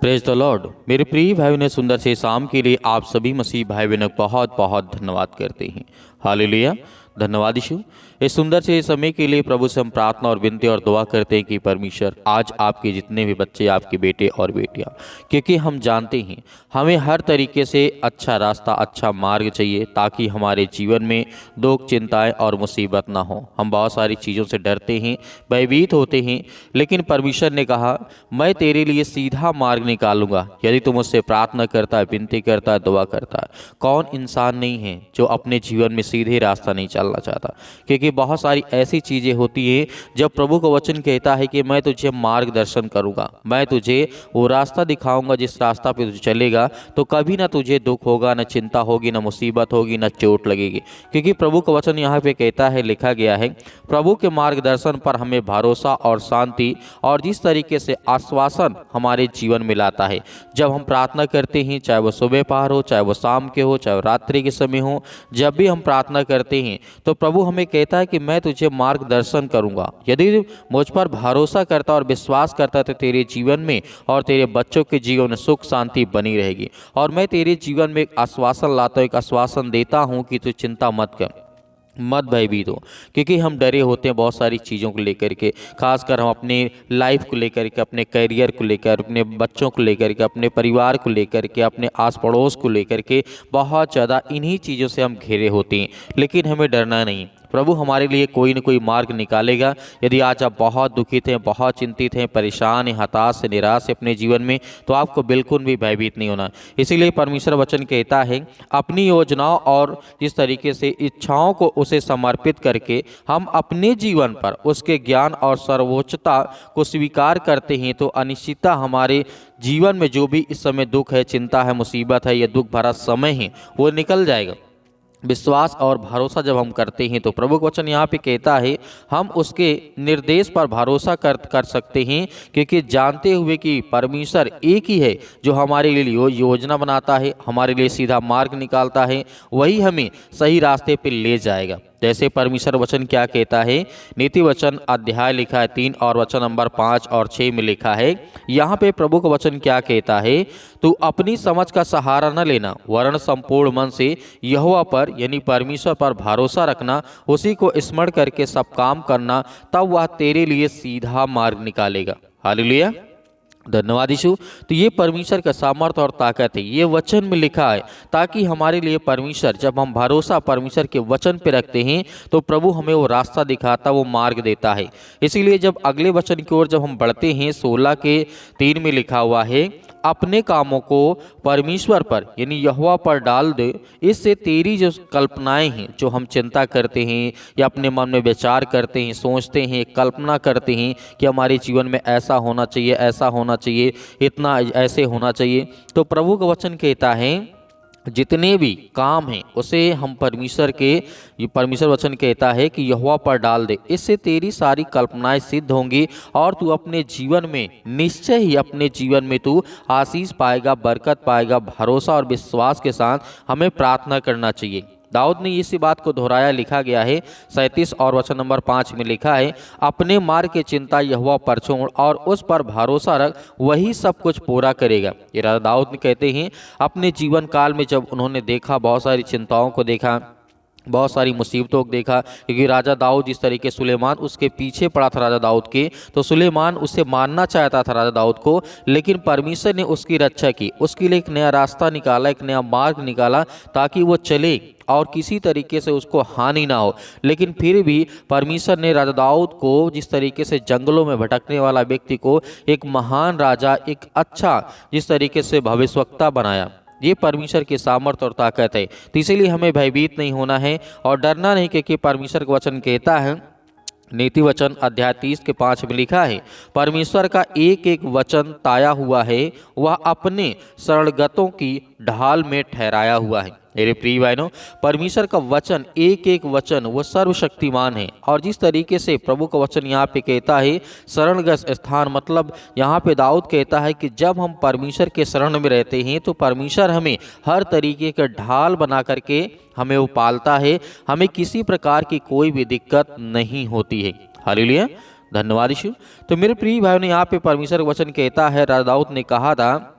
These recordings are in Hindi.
Praise the Lord. मेरे प्रिय भाई ने सुंदर से शाम के लिए आप सभी मसीह भाई बहनों को बहुत बहुत धन्यवाद करते हैं। हालेलुया, धन्यवाद यीशु। इस सुंदर से समय के लिए प्रभु से हम प्रार्थना और विनती और दुआ करते हैं कि परमेश्वर आज आपके जितने भी बच्चे, आपके बेटे और बेटियां, क्योंकि हम जानते हैं हमें हर तरीके से अच्छा रास्ता, अच्छा मार्ग चाहिए ताकि हमारे जीवन में दुख, चिंताएं और मुसीबत ना हो। हम बहुत सारी चीज़ों से डरते हैं, भयभीत होते हैं, लेकिन परमेश्वर ने कहा मैं तेरे लिए सीधा मार्ग निकालूंगा यदि तुम मुझसे प्रार्थना करता है, विनती करता है, दुआ करता है। कौन इंसान नहीं है जो अपने जीवन में सीधे रास्ता नहीं चलना चाहता? क्योंकि बहुत सारी ऐसी चीज़ें होती हैं जब प्रभु का वचन कहता है कि मैं तुझे मार्गदर्शन करूंगा, मैं तुझे वो रास्ता दिखाऊंगा जिस रास्ता पे तू चलेगा तो कभी ना तुझे दुख होगा, ना चिंता होगी, ना मुसीबत होगी, ना चोट लगेगी। क्योंकि प्रभु का वचन यहाँ पे कहता है, लिखा गया है, प्रभु के मार्गदर्शन पर हमें भरोसा और शांति और जिस तरीके से आश्वासन हमारे जीवन में लाता है। जब हम प्रार्थना करते हैं, चाहे वो सुबह पहर हो, चाहे वो शाम के हो, चाहे वो रात्रि के समय हो, जब भी हम प्रार्थना करते हैं तो प्रभु हमें कहता है कि मैं तुझे मार्गदर्शन करूंगा। यदि मुझ पर भरोसा करता और विश्वास करता तो तेरे जीवन में और तेरे बच्चों के जीवन में सुख शांति बनी रहेगी। और मैं तेरे जीवन में एक आश्वासन लाता हूँ, एक आश्वासन देता हूँ कि तू चिंता मत कर, मत भयभीत हो। क्योंकि हम डरे होते हैं बहुत सारी चीज़ों को लेकर के, खासकर हम अपने लाइफ को लेकर के, अपने करियर को लेकर, अपने बच्चों को लेकर के, अपने परिवार को लेकर के, अपने आस पड़ोस को लेकर के बहुत ज़्यादा इन्हीं चीज़ों से हम घिरे होते हैं। लेकिन हमें डरना नहीं, प्रभु हमारे लिए कोई न कोई मार्ग निकालेगा। यदि आज आप बहुत दुखित हैं, बहुत चिंतित हैं, परेशान हैं, हताश हैं, निराश हैं अपने जीवन में, तो आपको बिल्कुल भी भयभीत नहीं होना। इसीलिए परमेश्वर वचन कहता है अपनी योजनाओं और जिस तरीके से इच्छाओं को उसे समर्पित करके हम अपने जीवन पर उसके ज्ञान और सर्वोच्चता को स्वीकार करते हैं तो अनिश्चितता हमारे जीवन में जो भी इस समय दुख है, चिंता है, मुसीबत है, या दुख भरा समय है, वो निकल जाएगा। विश्वास और भरोसा जब हम करते हैं तो प्रभु का वचन यहाँ पे कहता है हम उसके निर्देश पर भरोसा कर सकते हैं, क्योंकि जानते हुए कि परमेश्वर एक ही है जो हमारे लिए योजना बनाता है, हमारे लिए सीधा मार्ग निकालता है, वही हमें सही रास्ते पे ले जाएगा। जैसे परमेश्वर वचन क्या कहता है, नीति वचन अध्याय लिखा है 3 और वचन नंबर 5 और 6 में लिखा है, यहाँ पे प्रभु का वचन क्या कहता है, तू अपनी समझ का सहारा न लेना, वरन संपूर्ण मन से यहोवा पर यानी परमेश्वर पर भरोसा रखना, उसी को स्मरण करके सब काम करना, तब वह तेरे लिए सीधा मार्ग निकालेगा। हालेलुया, धन्यवाद यीशु। तो ये परमेश्वर का सामर्थ्य और ताकत है, ये वचन में लिखा है, ताकि हमारे लिए परमेश्वर, जब हम भरोसा परमेश्वर के वचन पे रखते हैं तो प्रभु हमें वो रास्ता दिखाता, वो मार्ग देता है। इसीलिए जब अगले वचन की ओर जब हम बढ़ते हैं, 16 के 3 में लिखा हुआ है, अपने कामों को परमेश्वर पर यानी यहोवा पर डाल दे, इससे तेरी जो कल्पनाएं हैं, जो हम चिंता करते हैं या अपने मन में विचार करते हैं, सोचते हैं, कल्पना करते हैं कि हमारे जीवन में ऐसा होना चाहिए, ऐसा होना चाहिए, इतना ऐसे होना चाहिए, तो प्रभु का वचन कहता है जितने भी काम हैं उसे हम परमेश्वर वचन कहता है कि यहोवा पर डाल दे, इससे तेरी सारी कल्पनाएं सिद्ध होंगी और तू अपने जीवन में निश्चय ही अपने जीवन में तू आशीष पाएगा, बरकत पाएगा। भरोसा और विश्वास के साथ हमें प्रार्थना करना चाहिए। दाऊद ने इसी बात को दोहराया, लिखा गया है 37 और वचन नंबर 5 में लिखा है, अपने मार्ग की चिंता यहोवा पर छोड़ और उस पर भरोसा रख, वही सब कुछ पूरा करेगा। ये राजा दाऊद ने कहते हैं अपने जीवन काल में जब उन्होंने देखा, बहुत सारी चिंताओं को देखा, बहुत सारी मुसीबतों को देखा, क्योंकि राजा दाऊद जिस तरीके सुलेमान उसके पीछे पड़ा था राजा दाऊद के, तो सुलेमान उसे मारना चाहता था राजा दाऊद को, लेकिन परमेश्वर ने उसकी रक्षा की, उसके लिए एक नया रास्ता निकाला, एक नया मार्ग निकाला ताकि वो चले और किसी तरीके से उसको हानि ना हो। लेकिन फिर भी परमेश्वर ने राजा दाऊद को, जिस तरीके से जंगलों में भटकने वाला व्यक्ति को, एक महान राजा, एक अच्छा जिस तरीके से भविष्यवक्ता बनाया। ये परमेश्वर की सामर्थ्य और ताकत है। तो इसीलिए हमें भयभीत नहीं होना है और डरना नहीं, क्योंकि परमेश्वर का वचन कहता है, नीति वचन अध्याय 30 के 5 में लिखा है, परमेश्वर का एक एक वचन ताया हुआ है, वह अपने शरणगतों की ढाल में ठहराया हुआ है। मेरे प्रिय भाइयों, परमेश्वर का वचन, एक एक वचन वो सर्वशक्तिमान है। और जिस तरीके से प्रभु का वचन यहाँ पे कहता है शरणगत स्थान, मतलब यहाँ पे दाऊद कहता है कि जब हम परमेश्वर के शरण में रहते हैं तो परमेश्वर हमें हर तरीके का ढाल बना करके हमें वो पालता है, हमें किसी प्रकार की कोई भी दिक्कत नहीं होती है। हालेलुया, धन्यवाद यीशु। तो मेरे प्रिय भाइयों ने यहाँ पे परमेश्वर का वचन कहता है, राजा दाऊद ने कहा था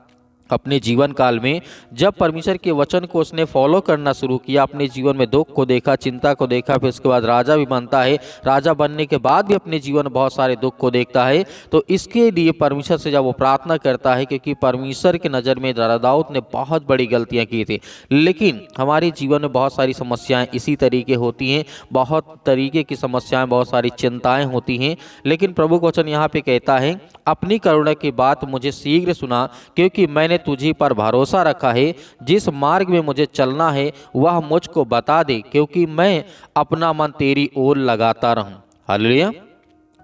अपने जीवन काल में, जब परमेश्वर के वचन को उसने फॉलो करना शुरू किया, अपने जीवन में दुख को देखा, चिंता को देखा, फिर उसके बाद राजा भी बनता है, राजा बनने के बाद भी अपने जीवन में बहुत सारे दुख को देखता है, तो इसके लिए परमेश्वर से जब वो प्रार्थना करता है, क्योंकि परमेश्वर की नज़र में राजा दाऊद ने बहुत बड़ी गलतियां की थी, लेकिन हमारे जीवन में बहुत सारी समस्याएं इसी तरीके होती हैं, बहुत तरीके की समस्याएं, बहुत सारी चिंताएं होती हैं, लेकिन प्रभु का वचन यहाँ पे कहता है, अपनी करुणा की बात मुझे शीघ्र सुना, क्योंकि मैंने तुझी पर भरोसा रखा है, जिस मार्ग में मुझे चलना है वह मुझको बता दे, क्योंकि मैं अपना मन तेरी ओर लगाता रहूं। हालेलुया,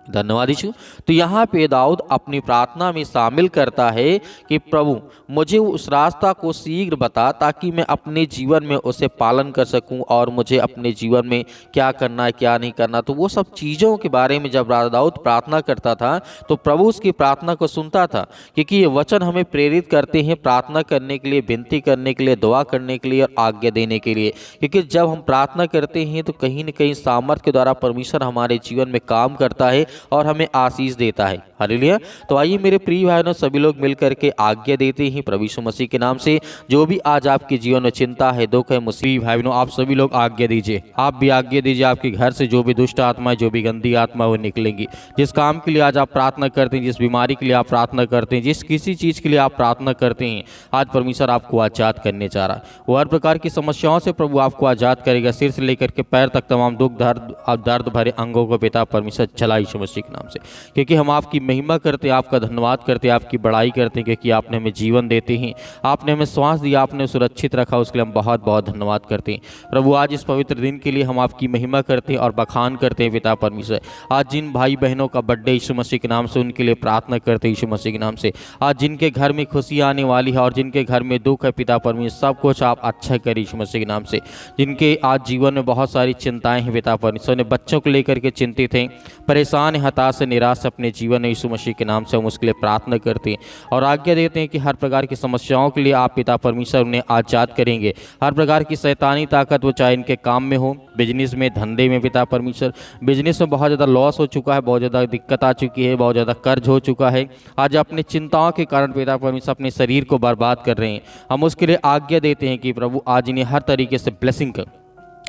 धन्यवाद यीशु। तो यहाँ पे दाऊद अपनी प्रार्थना में शामिल करता है कि प्रभु मुझे उस रास्ता को शीघ्र बता, ताकि मैं अपने जीवन में उसे पालन कर सकूं, और मुझे अपने जीवन में क्या करना है क्या नहीं करना। तो वो सब चीज़ों के बारे में जब राजा दाऊद प्रार्थना करता था, तो प्रभु उसकी प्रार्थना को सुनता था, क्योंकि ये वचन हमें प्रेरित करते हैं प्रार्थना करने के लिए, विनती करने के लिए, दुआ करने के लिए और आज्ञा देने के लिए। क्योंकि जब हम प्रार्थना करते हैं तो कहीं न कहीं सामर्थ के द्वारा परमेश्वर हमारे जीवन में काम करता है और हमें आशीष देता है। हालेलुया। तो आइए मेरे प्रिय भाइयों, सभी लोग मिलकर के आज्ञा देते हैं प्रभु यीशु मसीह के नाम से। जो भी आज आपके जीवन में चिंता है, दुख है, मुसीबत, भाई बहनों, आप सभी लोग आज्ञा दीजिए। आप भी आज्ञा दीजिए, आपके घर से जो भी दुष्ट आत्मा है, जो भी गंदी आत्मा है, वो निकलेंगी। जिस काम के लिए आज आप प्रार्थना करते हैं, जिस बीमारी के लिए आप प्रार्थना करते हैं, जिस किसी चीज़ के लिए आप प्रार्थना करते हैं, आज परमेश्वर आपको आजाद करने जा रहा है। वो हर प्रकार की समस्याओं से प्रभु आपको आजाद करेगा, सिर से लेकर के पैर तक तमाम दुख दर्द भरे अंगों को पिता परमेश्वर चला यीशु मसीह के नाम से। क्योंकि हम आपकी महिमा करते हैं, आपका धन्यवाद करते हैं, आपकी बड़ाई करते हैं, क्योंकि आपने हमें जीवन देते हैं, आपने हमें श्वास दिया, आपने सुरक्षित रखा, उसके लिए हम बहुत बहुत धन्यवाद करते हैं। प्रभु आज इस पवित्र दिन के लिए हम आपकी महिमा करते हैं और बखान करते हैं पिता परमेश्वर। आज जिन भाई बहनों का बर्थडे यीशु मसीह के नाम से, उनके लिए प्रार्थना करते हैं यीशु मसीह के नाम से। आज जिनके घर में खुशी आने वाली है और जिनके घर में दुख है पिता परमेश्वर, सब कुछ आप अच्छा करिए यीशु मसीह के नाम से। जिनके आज जीवन में बहुत सारी चिंताएं हैं पिता परमेश्वर, ने बच्चों को लेकर के चिंतित हैं, परेशान है, हताश निराश अपने जीवन में, यीशु मसीह के नाम से हम उसके लिए प्रार्थना करते हैं और आज्ञा देते हैं कि हर प्रकार की समस्याओं के लिए आप पिता परमेश्वर उन्हें आजाद करेंगे। हर प्रकार की शैतानी ताकत, वो चाहे इनके काम में हो, बिजनेस में, धंधे में पिता परमेश्वर। बिजनेस में बहुत ज़्यादा लॉस हो चुका है, बहुत ज़्यादा दिक्कत आ चुकी है, बहुत ज़्यादा कर्ज हो चुका है, आज अपनी चिंताओं के कारण पिता परमेश्वर अपने शरीर को बर्बाद कर रहे हैं। हम उसके लिए आज्ञा देते हैं कि प्रभु आज इन्हें हर तरीके से ब्लेसिंग कर,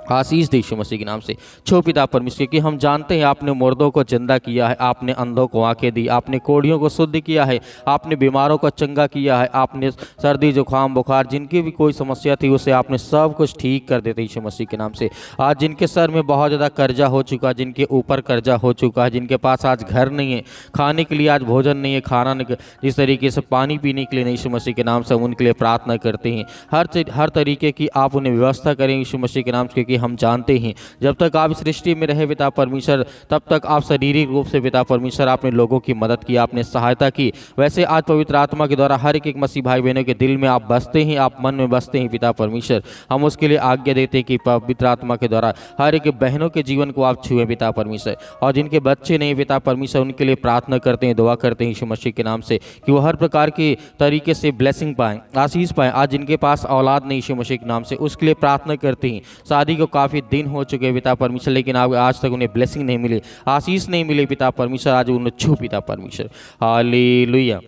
आशीष दे यीशु मसीह के नाम से। छो पिता परमेश्वर कि हम जानते हैं आपने मुर्दों को जिंदा किया है, आपने अंधों को आंखें दी, आपने कोढ़ियों को शुद्ध किया है, आपने बीमारों को चंगा किया है, आपने सर्दी जुकाम बुखार जिनकी भी कोई समस्या थी उसे आपने सब कुछ ठीक कर देते यीशु मसीह के नाम से। आज जिनके सर में बहुत ज़्यादा कर्जा हो चुका, जिनके ऊपर कर्जा हो चुका है, जिनके पास आज घर नहीं है, खाने के लिए आज भोजन नहीं है, खाना नहीं, जिस तरीके से पानी पीने के लिए नहीं, यीशु मसीह के नाम से हम उनके लिए प्रार्थना करते हैं। हर तरीके की आप उन्हें व्यवस्था करें यीशु मसीह के नाम से, क्योंकि हम जानते हैं जब तक आप इस सृष्टि में रहे पिता परमेश्वर, तब तक आप शारीरिक रूप से पिता परमेश्वर आपने लोगों की मदद की, आपने सहायता की। वैसे आज पवित्र आत्मा के द्वारा हर एक मसीह भाई बहनों के दिल में आप बसते हैं, आप मन में बसते हैं पिता परमेश्वर। हम उसके लिए आज्ञा देते हैं कि पवित्र आत्मा के द्वारा हर एक बहनों के जीवन को आप छुए पिता परमेश्वर, और जिनके बच्चे नहीं पिता परमेश्वर उनके लिए प्रार्थना करते हैं, दुआ करते हैं यीशु मसीह के नाम से कि वो हर प्रकार के तरीके से ब्लेसिंग पाएं, आशीष पाएं। आज जिनके पास औलाद नहीं यीशु मसीह के नाम से, उसके लिए प्रार्थना करते हैं। शादी को काफ़ी दिन हो चुके पिता परमेश्वर, लेकिन आज तक उन्हें ब्लेसिंग नहीं मिली, आशीष नहीं मिली पिता परमेश्वर, आज उन्हें छू पिता परमेश्वर। हालेलुया,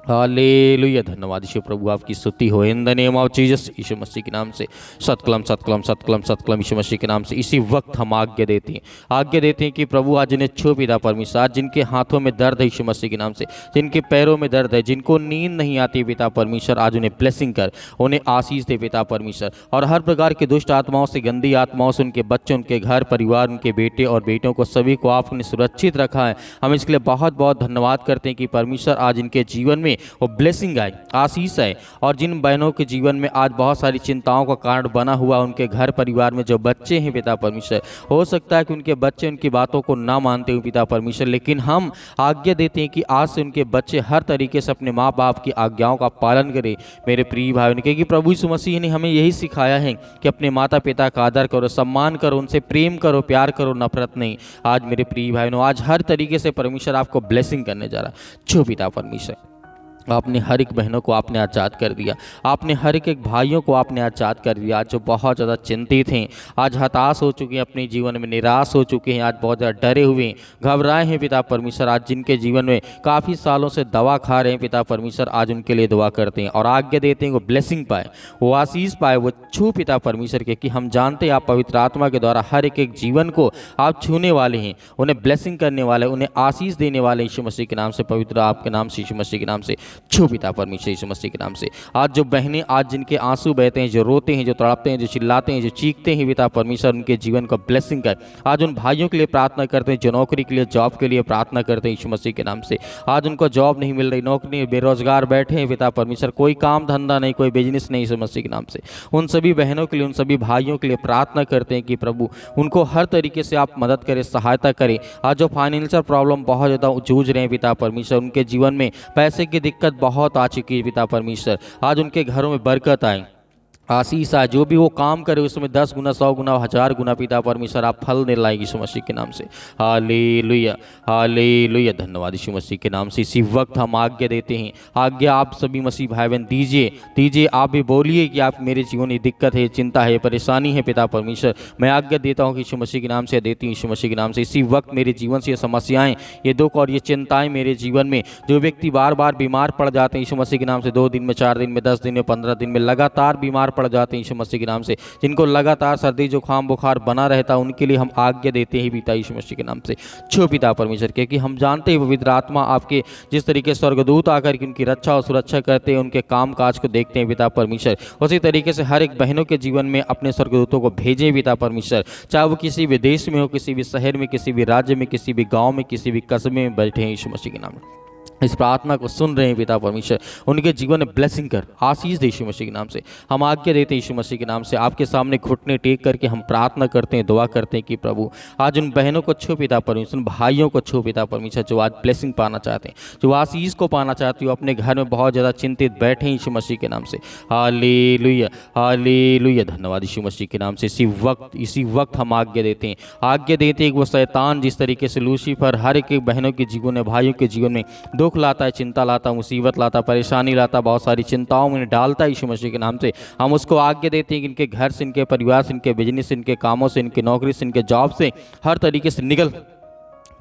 हालेलुया, धन्यवाद यीशु प्रभु, आपकी स्तुति हो in the name of Jesus Yeshu Masih के नाम से। सतकलम सतकलम सतकलम सतकलम यीशु मसीह के नाम से। इसी वक्त हम आज्ञा देते हैं कि प्रभु आज इन्हें छू पिता परमेश्वर। आज जिनके हाथों में दर्द है यीशु मसीह के नाम से, जिनके पैरों में दर्द है, जिनको नींद नहीं आती पिता परमेश्वर, आज उन्हें ब्लेसिंग कर, उन्हें आशीष दे पिता परमेश्वर। और हर प्रकार की दुष्ट आत्माओं से, गंदी आत्माओं से उनके बच्चे, उनके घर परिवार, उनके बेटे और बेटों को, सभी को आपने सुरक्षित रखा है। हम इसके लिए बहुत बहुत धन्यवाद करते हैं कि परमेश्वर आज इनके जीवन में वो ब्लेसिंग आए, आशीष है। और जिन बहनों के जीवन में आज बहुत सारी चिंताओं का कारण बना हुआ, उनके घर परिवार में जो बच्चे हैं पिता परमेश्वर, हो सकता है कि उनके बच्चे उनकी बातों को ना मानते हो पिता परमेश्वर, लेकिन हम आज्ञा देते हैं कि आज से उनके बच्चे हर तरीके से अपने माँ बाप की आज्ञाओं का पालन करें। मेरे प्रिय भाइयों ने, क्योंकि प्रभु यीशु मसीह ने हमें यही सिखाया है कि अपने माता पिता का आदर करो, सम्मान करो, उनसे प्रेम करो, प्यार करो, नफरत नहीं। आज मेरे प्रिय भाइयों, आज हर तरीके से परमेश्वर आपको ब्लेसिंग करने जा रहा है। छो पिता परमेश्वर, आपने हर एक बहनों को आपने आज़ाद कर दिया, आपने हर एक भाइयों को आपने आज़ाद कर दिया। आज जो बहुत ज़्यादा चिंतित हैं, आज हताश हो चुके हैं, अपने जीवन में निराश हो चुके हैं, आज बहुत ज़्यादा डरे हुए हैं, घबराए हैं पिता परमेश्वर, आज जिनके जीवन में काफ़ी सालों से दवा खा रहे हैं पिता परमेश्वर, आज उनके लिए दुआ करते हैं और आज्ञा देते हैं वो ब्लेसिंग पाए, वो आशीष पाए, वो छू पिता परमेश्वर के, कि हम जानते हैं आप पवित्र आत्मा के द्वारा हर एक जीवन को आप छूने वाले हैं, उन्हें ब्लेसिंग करने वाले, उन्हें आशीष देने वाले यीशु मसीह के नाम से, पवित्र आपके नाम से, यीशु मसीह के नाम से छू पिता परमेश्वर यीशु मसीह के नाम से। आज जो बहनें, आज जिनके आंसू बहते हैं, जो रोते हैं, जो तड़पते हैं, जो चिल्लाते हैं, जो चीखते हैं पिता परमेश्वर, उनके जीवन को ब्लेसिंग कर। आज उन भाइयों के लिए प्रार्थना करते हैं जो नौकरी के लिए, जॉब के लिए प्रार्थना करते हैं यीशु मसीह के नाम से। आज उनको जॉब नहीं मिल रही, नौकरी, बेरोजगार बैठे हैं पिता परमेश्वर, कोई काम धंधा नहीं, कोई बिजनेस नहीं यीशु मसीह के नाम से। उन सभी बहनों के लिए, उन सभी भाइयों के लिए प्रार्थना करते हैं कि प्रभु उनको हर तरीके से आप मदद करें, सहायता करें। आज जो फाइनेंशियल प्रॉब्लम बहुत ज़्यादा जूझ रहे हैं पिता परमेश्वर, उनके जीवन में पैसे की दिक्कत बहुत आ चुकी है पिता परमेश्वर, आज उनके घरों में बरकत आए, आशीष आए, जो भी वो काम करे उसमें 10 गुना, 100 गुना, 1000 गुना पिता परमेश्वर आप फल दे लाएगी यीशु मसीह के नाम से। हालेलुया, हालेलुया, धन्यवाद यीशु मसीह के नाम से। इसी वक्त हम आज्ञा देते हैं, आज्ञा आप सभी मसीह भाई बहन दीजिए, आप भी बोलिए कि आप मेरे जीवन में दिक्कत है, चिंता है, परेशानी है पिता परमेश्वर, मैं आज्ञा देता हूँ कि यीशु मसीह के नाम से देती हूँ, यीशु मसीह के नाम से। इसी वक्त मेरे जीवन से ये समस्याएं, ये दुख और ये चिंताएं मेरे जीवन में, जो व्यक्ति बार बार बीमार पड़ जाते हैं यीशु मसीह के नाम से, 2 दिन में, 4 दिन में, 10 दिन में, 15 दिन में लगातार बीमार पड़ जाते हैं यीशु मसीह के नाम से, जिनको लगातार सर्दी जुकाम बुखार बना रहता है, उनके लिए हम आज्ञा देते हैं पिता यीशु मसीह के नाम से। छो पिता परमेश्वर के, कि हम जानते हैं पवित्र आत्मा आपके जिस तरीके से स्वर्गदूत आकर के उनकी रक्षा और सुरक्षा करते हैं, उनके काम काज को देखते हैं पिता परमेश्वर, उसी तरीके से हर एक बहनों के जीवन में अपने स्वर्गदूतों को भेजें पिता परमेश्वर, चाहे वो किसी भी देश में हो, किसी भी शहर में, किसी भी राज्य में, किसी भी गाँव में, किसी भी कस्बे में बैठे हैं यीशु मसीह के नाम में। इस प्रार्थना को सुन रहे हैं पिता परमेश्वर, उनके जीवन में ब्लेसिंग कर, आशीष दे यीशु मसीह के नाम से। हम आज्ञा देते हैं यीशु मसीह के नाम से, आपके सामने घुटने टेक करके हम प्रार्थना करते हैं, दुआ करते हैं कि प्रभु आज उन बहनों को छू पिता परमेश्वर, उन भाइयों को छू पिता परमेश्वर, जो आज ब्लेसिंग पाना चाहते हैं, जो आशीष को पाना चाहते हो, अपने घर में बहुत ज़्यादा चिंतित बैठे हैं यीशु मसीह के नाम से। हालेलुया, हालेलुया, धन्यवाद यीशु मसीह के नाम से। इसी वक्त हम आज्ञा देते हैं कि वो शैतान जिस तरीके से लूसीफर हर एक बहनों के जीवन में, भाइयों के जीवन में दुख लाता है, चिंता लाता, मुसीबत लाता, परेशानी लाता, बहुत सारी चिंताओं में डालता है यीशु मसीह के नाम से, हम उसको आज्ञा देते हैं कि इनके घर से, इनके परिवार से, इनके बिजनेस से, इनके कामों से, इनके नौकरी से, इनके जॉब से, हर तरीके से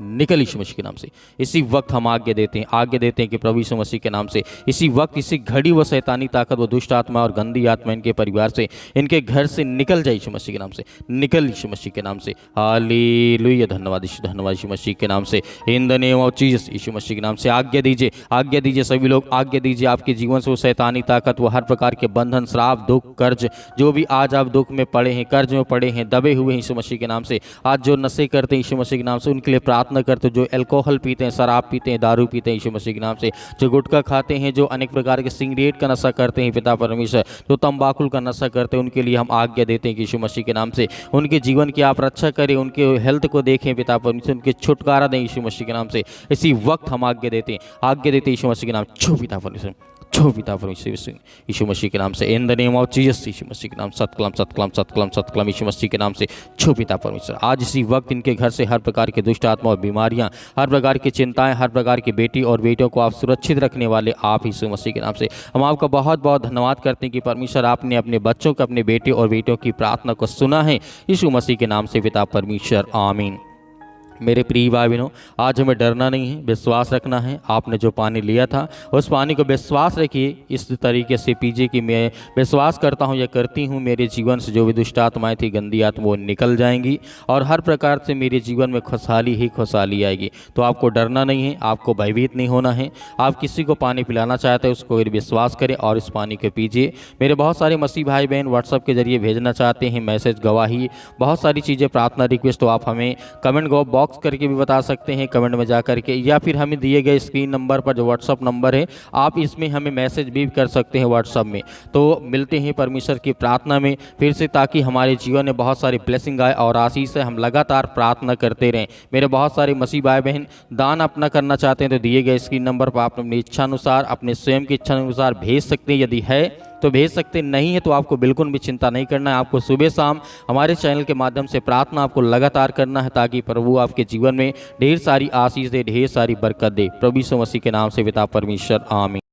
निकल यीशु मसीह के नाम से। इसी वक्त हम आज्ञा देते हैं कि प्रभु यीशु मसीह के नाम से, इसी वक्त, इसी घड़ी वो शैतानी ताकत, वो दुष्ट आत्मा और गंदी आत्मा इनके परिवार से, इनके घर से निकल जाए यीशु मसीह के नाम से, निकल यीशु मसीह के नाम से। हालेलुया, धन्यवाद यीशु मसीह के नाम से। In the name of Jesus, Yeshu Masih के नाम से आज्ञा दीजिए सभी लोग, आज्ञा दीजिए आपके जीवन से वो शैतानी ताकत, वो हर प्रकार के बंधन, श्राप, दुख, कर्ज, जो भी आज आप दुख में पड़े हैं, कर्ज में पड़े हैं, दबे हुए हैं यीशु मसीह के नाम से, आज जो नशे करते हैं यीशु मसीह के नाम से, उनके लिए प्रार्थना करते, जो अल्कोहल पीते हैं, शराब पीते हैं, दारू पीते हैं यीशु मसीह के नाम से, जो गुटखा खाते हैं, जो अनेक प्रकार के सिगरेट का नशा करते हैं पिता परमेश्वर, जो तंबाकू का नशा करते हैं, उनके लिए हम आज्ञा देते हैं कि यीशु मसीह के नाम से उनके जीवन की आप रक्षा करें, उनके हेल्थ को देखें पिता परमेश्वर, उनके छुटकारा दें यीशु मसीह के नाम से। इसी वक्त हम आज्ञा देते हैं यीशु मसीह के नाम, छो पिता परमेश्वर, छो पिता परमेश्वर यीशु मसीह के नाम से। In the name of Jesus, Yeshu Masih के नाम, सतकलम यीशु मसीह के नाम से, छो पिता परमेश्वर। आज इसी वक्त इनके घर से हर प्रकार के दुष्ट आत्मा और बीमारियां, हर प्रकार की चिंताएं, हर प्रकार की बेटी और बेटियों को आप सुरक्षित रखने वाले आप यीशु मसीह के नाम से। हम आपका बहुत बहुत धन्यवाद करते हैं कि परमेश्वर आपने अपने बच्चों को, अपने बेटे और बेटियों की प्रार्थना को सुना है यीशु मसीह के नाम से पिता परमेश्वर, आमीन। मेरे प्रिय भाई बहनों, आज हमें डरना नहीं है, विश्वास रखना है। आपने जो पानी लिया था उस पानी को विश्वास रखिए, इस तरीके से पीजिए कि मैं विश्वास करता हूँ या करती हूँ, मेरे जीवन से जो भी दुष्ट आत्माएँ थी, गंदी आत्मा, वो निकल जाएंगी और हर प्रकार से मेरे जीवन में खुशहाली ही खुशहाली आएगी। तो आपको डरना नहीं है, आपको भयभीत नहीं होना है। आप किसी को पानी पिलाना चाहते हैं, उसको विश्वास करें और इस पानी को पीजिए। मेरे बहुत सारे मसीह भाई बहन व्हाट्सअप के जरिए भेजना चाहते हैं मैसेज, गवाही, बहुत सारी चीज़ें, प्रार्थना, रिक्वेस्ट, तो आप हमें कमेंट बॉक्स करके भी बता सकते हैं, कमेंट में जा करके, या फिर हमें दिए गए स्क्रीन नंबर पर जो व्हाट्सअप नंबर है, आप इसमें हमें मैसेज भी कर सकते हैं व्हाट्सअप में। तो मिलते हैं परमेश्वर की प्रार्थना में फिर से, ताकि हमारे जीवन में बहुत सारी ब्लेसिंग आए और आशीष से हम लगातार प्रार्थना करते रहें। मेरे बहुत सारे मसीह भाई बहन दान अपना करना चाहते हैं तो दिए गए स्क्रीन नंबर पर आप अपनी इच्छानुसार, अपने स्वयं की इच्छानुसार भेज सकते हैं। यदि है तो भेज सकते, नहीं है तो आपको बिल्कुल भी चिंता नहीं करना है। आपको सुबह शाम हमारे चैनल के माध्यम से प्रार्थना आपको लगातार करना है, ताकि प्रभु आपके जीवन में ढेर सारी आशीष दे, ढेर सारी बरकत दे। प्रभु यीशु मसीह के नाम से पिता परमेश्वर, आमीन।